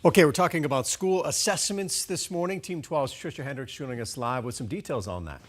Okay, we're talking about school assessments this morning. Team 12's Trisha Hendricks joining us live with some details on that.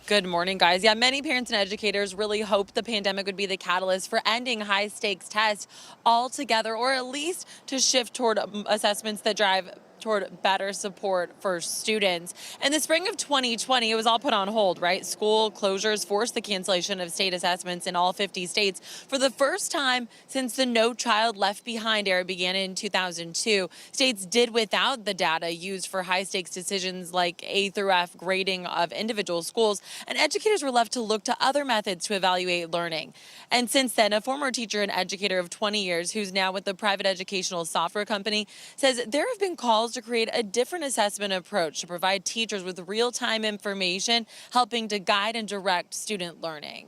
Good morning, guys. Yeah, many parents and educators really hoped the pandemic would be the catalyst for ending high stakes tests altogether, or at least to shift toward assessments that drive toward better support for students. In the spring of 2020, it was all put on hold, right? School closures forced the cancellation of state assessments in all 50 states for the first time since the No Child Left Behind era began in 2002. States did without the data used for high stakes decisions like A through F grading of individual schools, and educators were left to look to other methods to evaluate learning. And since then, a former teacher and educator of 20 years, who's now with the private educational software company, says there have been calls to create a different assessment approach to provide teachers with real-time information, helping to guide and direct student learning.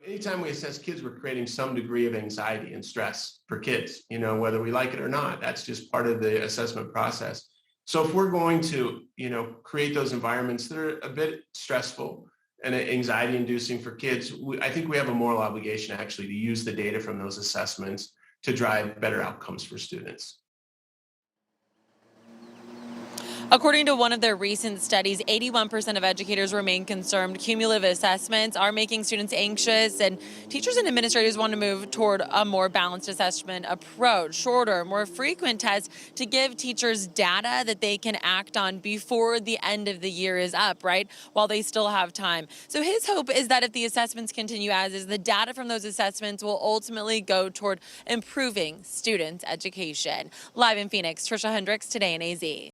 Anytime we assess kids, we're creating some degree of anxiety and stress for kids, whether we like it or not. That's just part of the assessment process. So if we're going to, create those environments that are a bit stressful and anxiety inducing for kids, I think we have a moral obligation actually to use the data from those assessments to drive better outcomes for students. According to one of their recent studies, 81% of educators remain concerned cumulative assessments are making students anxious, and teachers and administrators want to move toward a more balanced assessment approach, shorter, more frequent tests to give teachers data that they can act on before the end of the year is up, right? While they still have time. So his hope is that if the assessments continue as is, the data from those assessments will ultimately go toward improving students' education. Live in Phoenix, Trisha Hendricks, Today in AZ.